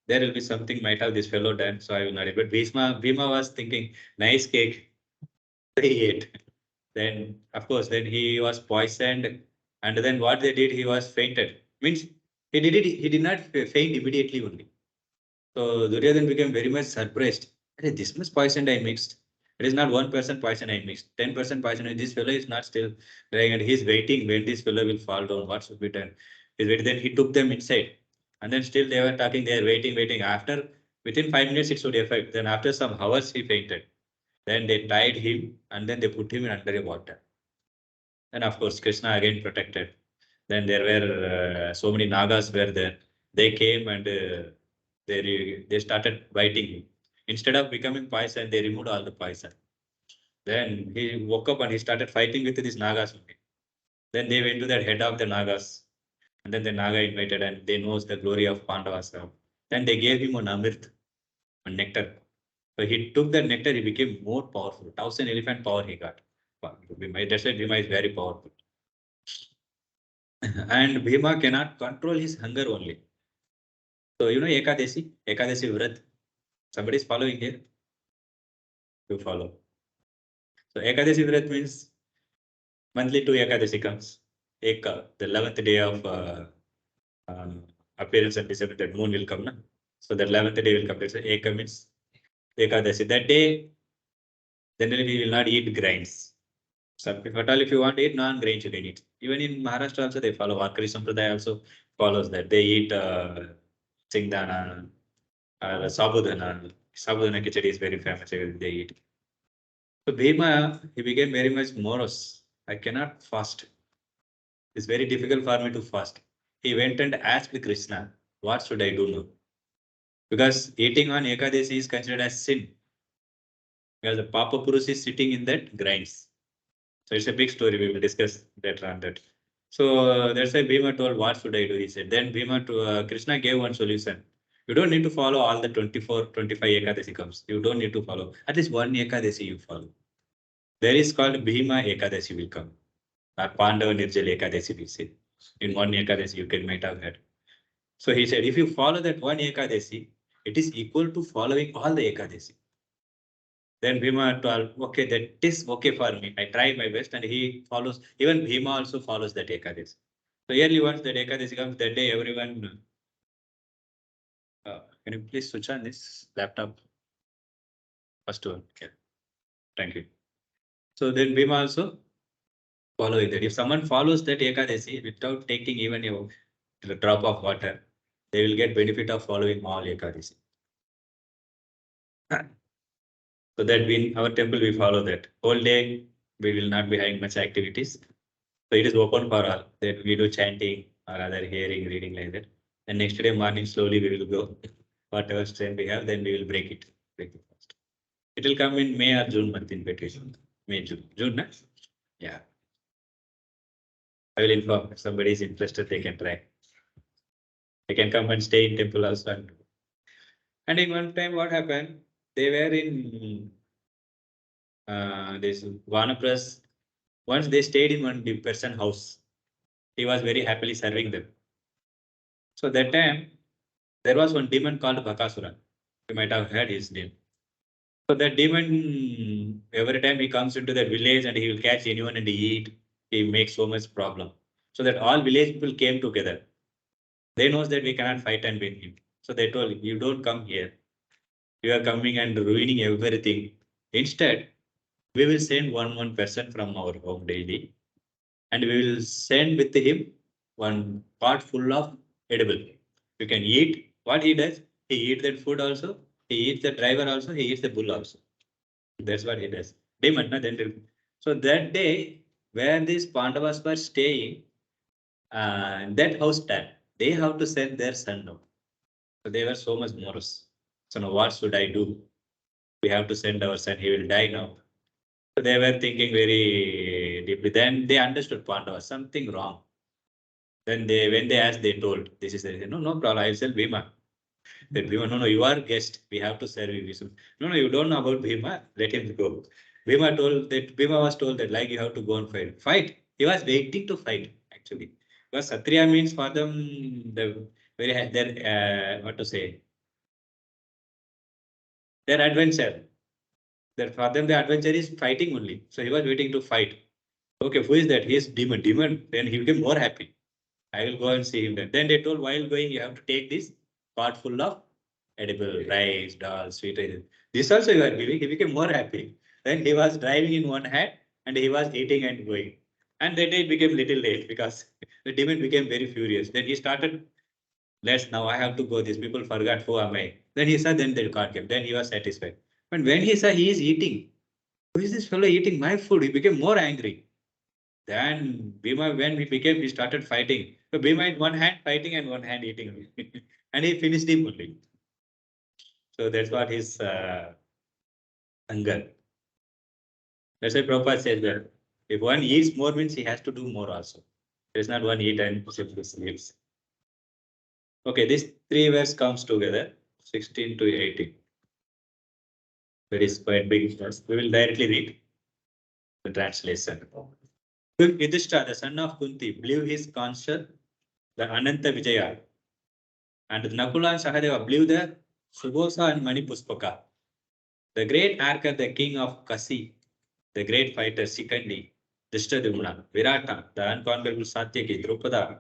there will be something might have this fellow done, so I will not eat. But Bhima was thinking, nice cake. He ate. Then, of course, then he was poisoned. And then what they did, he was fainted. Means he did not faint immediately only. So Duryodhan became very much surprised. Hey, this much poison I mixed. It is not 1% poison I mixed. 10% poison. This fellow is not still dying and he's waiting when this fellow will fall down. What should be done? He's waiting. Then he took them inside. And then still they were talking, they are waiting. After within 5 minutes it should affect. Then after some hours he fainted. Then they tied him and then they put him in under a water. And of course Krishna again protected. Then there were so many Nagas were there. They came and they started biting him. Instead of becoming poison, they removed all the poison. Then he woke up and he started fighting with these Nagas only. Then they went to the head of the Nagas. And then the Naga invited and they knows the glory of Pandavas. Then they gave him an Amrit, a nectar. So he took the nectar, he became more powerful. 1,000 elephant power he got. That's why Bhima is very powerful. And Bhima cannot control his hunger only. So you know Ekadasi Vrat. Somebody is following here. You follow. So Ekadasi Vrat means monthly two Ekadasi comes. Eka, the 11th day of appearance and December, that moon will come. Na? So that 11th day will come. So Eka means Ekadasi. That day, generally we will not eat grains. So if you want to eat non-grains, you can eat. Even in Maharashtra also they follow. Varkari Sampradaya also follows that. They eat Singdana, Sabudana. Sabudana khichdi is very famous. They eat. So Bhima, he became very much morose. I cannot fast. It's very difficult for me to fast. He went and asked Krishna, what should I do now? Because eating on Ekadasi is considered as sin. Because the Papa Purus is sitting in that grinds. So it's a big story. We will discuss later on that. So that's why Bhima told, what should I do? He said. Then Krishna gave one solution. You don't need to follow all the 24, 25 Ekadasi comes. You don't need to follow. At least one Ekadasi you follow. There is called Bhima Ekadasi will come. Or Pandava Nirjal Ekadasi we say. In one Ekadasi you can might have had. So he said, if you follow that one Ekadasi, it is equal to following all the Ekadasi. Then Bhima told, okay, that is okay for me. I try my best, and he follows. Even Bhima also follows that Ekadasi. So yearly once that Ekadasi comes, that day everyone. Can you please switch on this laptop? First one. Okay. Thank you. So then Bhima also following that. If someone follows that Ekadasi without taking even a drop of water, they will get benefit of following all Ekadasi. So that in our temple we follow that. Whole day we will not be having much activities. So it is open for all. That we do chanting or other hearing, reading like that. And next day morning slowly we will go. Whatever strength we have, then we will break it. Break it fast. It will come in May or June month in between. May, June. June, na? Yeah. I will inform. If somebody is interested, they can try. They can come and stay in temple also. And in one time, what happened? They were in this Vanapras. Once they stayed in one person house. He was very happily serving them. So that time, there was one demon called Bhakasura. You might have heard his name. So that demon, every time he comes into that village and he will catch anyone and eat, he makes so much problem. So that all village people came together. They knows that we cannot fight and win him. So they told, you don't come here. You are coming and ruining everything. Instead, we will send one person from our home daily, and we will send with him one pot full of edible. You can eat. What he does, he eats that food also. He eats the driver also. He eats the bull also. That's what he does. Demon, no? So that day, where these Pandavas were staying, that house stand, they have to send their son now. So they were so much morose. So now what should I do? We have to send our son. He will die now. So they were thinking very deeply. Then they understood Pandavas, something wrong. Then when they asked, they told, this is the, no problem. I will sell Bhima. Then Bhima, no, you are guest. We have to serve you. No, you don't know about Bhima. Let him go. Bhima was told that like you have to go and fight. Fight. He was waiting to fight actually. Because Satriya means for them the their what to say, their adventure. Their for them the adventure is fighting only. So he was waiting to fight. Okay, who is that? He is demon. Demon. Then he became more happy. I will go and see him then. Then they told while going, you have to take this pot full of edible rice, dal, sweet rice. This also you are giving. He became more happy. Then he was driving in one hand and he was eating and going. And that day it became little late because the demon became very furious. Then he started, let's now I have to go. These people forgot who am I. Then he said, then the card came. Then he was satisfied. But when he saw he is eating, who is this fellow eating my food? He became more angry. Then Bhima, when he started fighting. So Bhima in one hand fighting and one hand eating. And he finished him only. So that's what his hunger. That's why Prabhupada says that if one eats more means he has to do more also. There's not one eat and simply sleeps. Okay, these three verse comes together, 16 to 18. That is quite big verse. We will directly read the translation. Yudhishthira, the son of Kunti, blew his concher, the Ananta Vijaya, and Nakula and Sahadeva blew the Subhosa and Manipuspaka. The great Arka, the king of Kasi, the great fighter Sikandi, Drishtadumna, Virata, the unconquerable Satyaki, Drupada,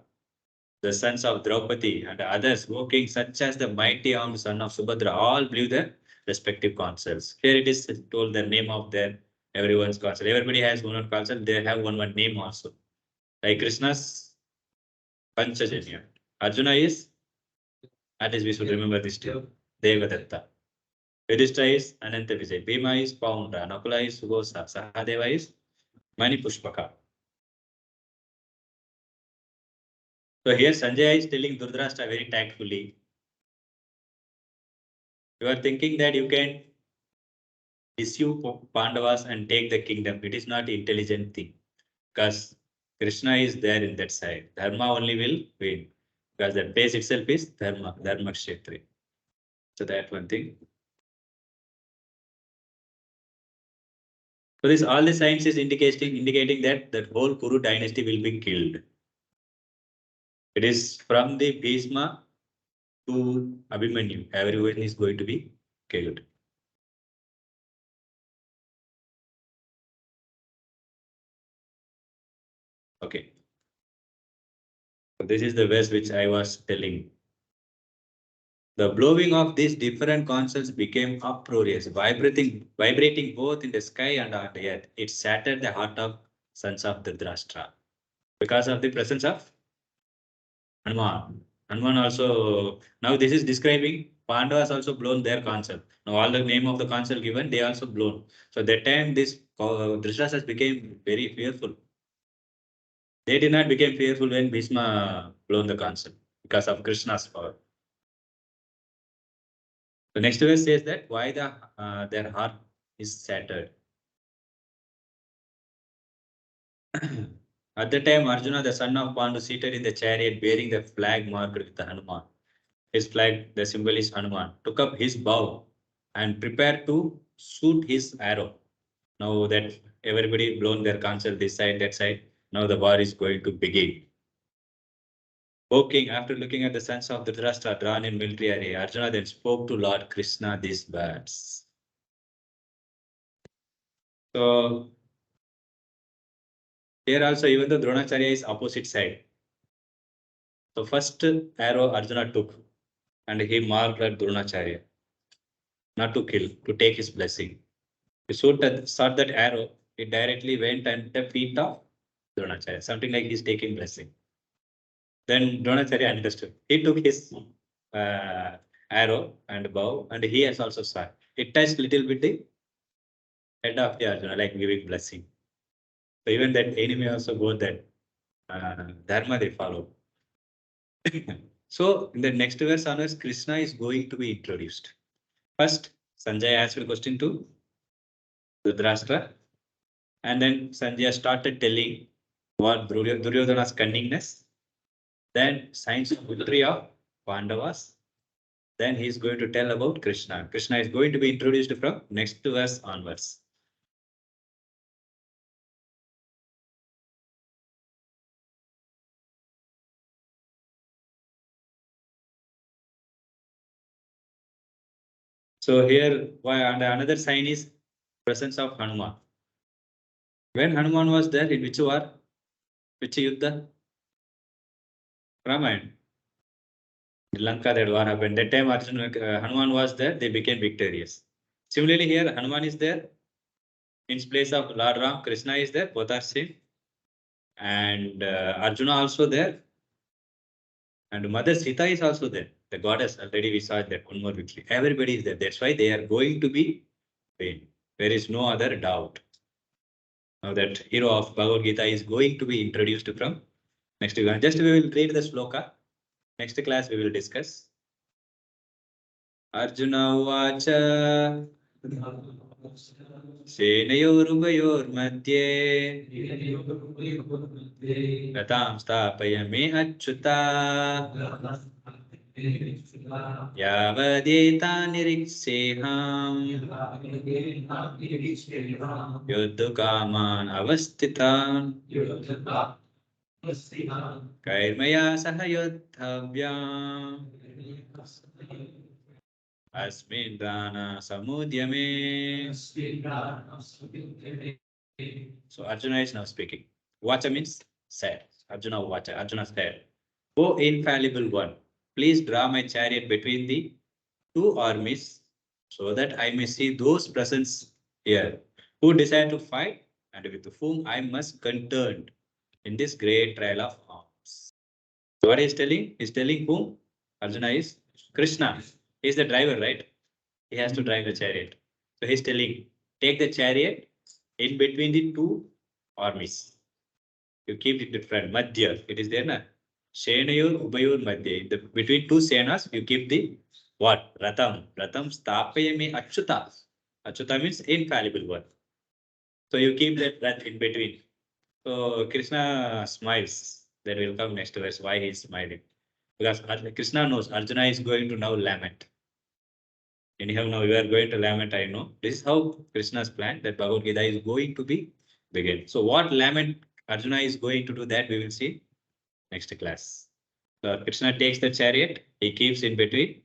the sons of Draupadi, and others, O king, such as the mighty armed son of Subhadra, all blew their respective consuls. Here it is told the name of their everyone's consul. Everybody has one consul, they have one name also. Like Krishna's Panchajanya. Arjuna is, at least we should remember this too, Devadatta. Yudhishthira is Ananta Vijay. Bhima is Paunda. Nakula is Subhosa. Sahadeva is Manipuspaka. So here Sanjaya is telling Dhritarashtra very tactfully. You are thinking that you can deceive Pandavas and take the kingdom. It is not intelligent thing. Because Krishna is there in that side. Dharma only will win. Because that place itself is Dharma, Dharma Kshetri. So that one thing. So this all the signs is indicating that the whole Kuru dynasty will be killed. It is from the Bhishma to Abhimanyu. Everyone is going to be killed. Okay. So this is the verse which I was telling. The blowing of these different consoles became uproarious, vibrating both in the sky and on the earth. It shattered the heart of sons of Dhritarashtra because of the presence of Hanuman. Hanuman also, now this is describing Pandavas also blown their console. Now all the name of the console given, they also blown. So that time this Dhritarashtra became very fearful. They did not become fearful when Bhishma blown the console because of Krishna's power. The next verse says that why their heart is shattered. At the time, Arjuna, the son of Pandu, seated in the chariot bearing the flag marked with the Hanuman. His flag, the symbol is Hanuman, took up his bow and prepared to shoot his arrow. Now that everybody blown their counsel this side, that side, now the war is going to begin. O king, after looking at the sons of Dhritarashtra drawn in military array, Arjuna then spoke to Lord Krishna these words. So here also, even though Dronacharya is opposite side. So first arrow Arjuna took and he marked at Dronacharya. Not to kill, to take his blessing. He shot that arrow, it directly went at the feet of Dronacharya, something like he's taking blessing. Then Dronacharya understood. He took his arrow and bow, and he has also shot. It touched little bit the head of the Arjuna, like giving blessing. So even that enemy also got that dharma they follow. So in the next verse onwards, Krishna is going to be introduced. First, Sanjay asked a question to Dhritarashtra, and then Sanjay started telling what Duryodhana's cunningness, then signs of victory of Pandavas. Then he is going to tell about Krishna. Krishna is going to be introduced from next verse onwards. So here, another sign is presence of Hanuman. When Hanuman was there, in which war? Which Yuddha? Ramayana. Lanka, that war happened. That time Hanuman was there, they became victorious. Similarly, here Hanuman is there. In place of Lord Ram, Krishna is there, both are same. And Arjuna also there. And Mother Sita is also there. The goddess, already we saw that one more victory. Everybody is there. That's why they are going to be paid. There is no other doubt. Now that hero of Bhagavad Gita is going to be introduced from next week. Just we will read the sloka. Next class we will discuss. Arjuna Uvacha सेनयोरुभयोर्मध्ये रतां स्थापय मे अच्युता यावदेता निरीक्षेऽहम् युद्धकामान् अवस्थितान् कैर्मया सह योद्धव्याम् अस्मिन् दानसमुद्यमे. So Arjuna is now speaking. Vacha means said. Arjuna Vacha. Arjuna said, O infallible one, please draw my chariot between the two armies so that I may see those present here who desire to fight and with whom I must contend in this great trial of arms. So what he is telling? He is telling whom? Arjuna is Krishna. He is the driver, right? He has to drive the chariot. So he's telling, take the chariot in between the two armies. You keep it in front, Madhya. It is there, na? Shenayor Ubayor Madhye. Between two senas, you keep the what? Ratham. Ratham Stapayame Achyuta. Achyuta means infallible one. So you keep that rath in between. So Krishna smiles. Then will come next verse. Why he is smiling? Because Krishna knows Arjuna is going to now lament. Anyhow, now you are going to lament, I know. This is how Krishna's plan that Bhagavad Gita is going to be begin. So what lament Arjuna is going to do, that we will see next class. So Krishna takes the chariot, he keeps in between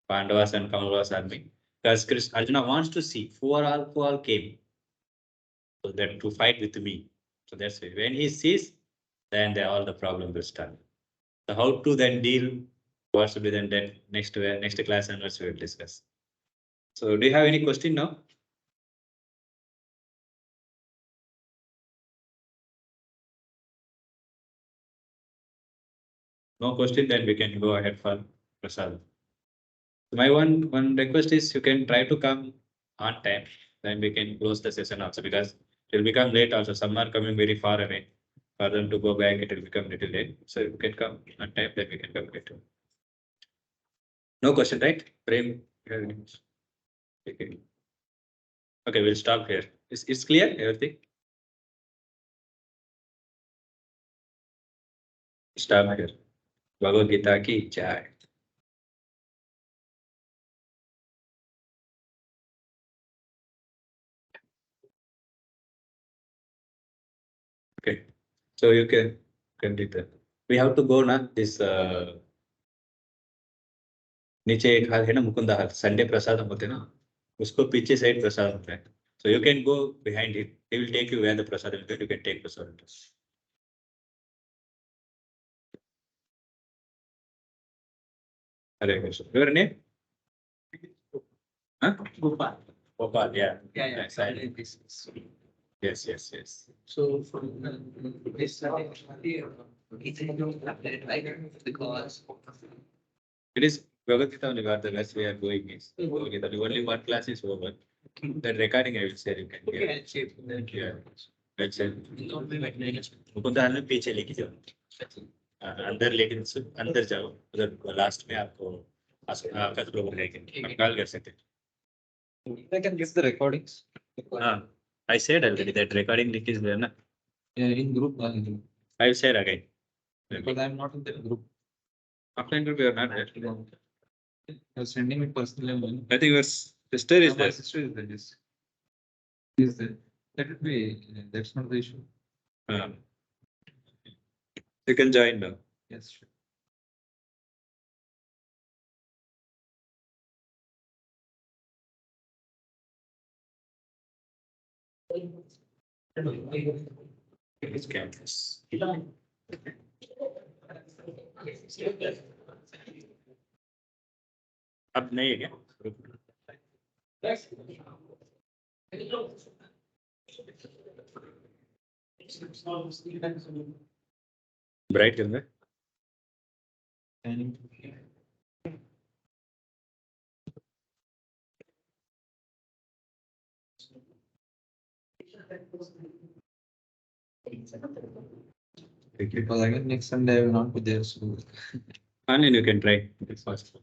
Pandavas and Kauravas army. Because Arjuna wants to see who all came. So that to fight with me. So that's it. When he sees, then all the problem will start. So how to then deal, what should be then that next class and we will discuss. So do you have any question now? No question, then we can go ahead for Prasad. My one request is you can try to come on time, then we can close the session also because it will become late also. Some are coming very far away. For them to go back, it will become little late. So if you can come on time, then we can come later. No question, right? Prem, you have any question? Okay. Okay, we'll stop here. It's clear, everything? Stop here. Bhagavad Gita ki jai. Okay, so you can do that. We have to go now. This नीचे एक हाल है ना मुकुंदा हाल Sunday प्रसाद होते ना उसको पीछे side प्रसाद होता है so you can go behind it, he will take you where the prasad is there, you can take prasad. Hare Krishna. Your name? Huh? Gopal. Gopal, yeah. Yes, yes. So from this side, it's because It is Bhagavad Gita only where the rest we are going is Bhagavad Gita. Only one class is over. That recording I will share, you can hear. Yeah. That's it. Mukund हाल में पीछे लेके जाओ अंदर, लेकिन अंदर जाओ उधर last में आपको कचरो मिलेंगे, आप कॉल कर सकते हैं. I can give the recordings. I said already that recording link is there na. Yeah, in group. I will share again. Because I'm not in the group. Offline group you are not there. You're sending it personally. I think your sister is My there. sister is there. Yes. Is there? That would be. That's not the issue. You can join now. Yes. Sure. It's campus. अब नहीं है क्या? Bright करना है? And because again next Sunday I will not be there. So And you can try. It's possible.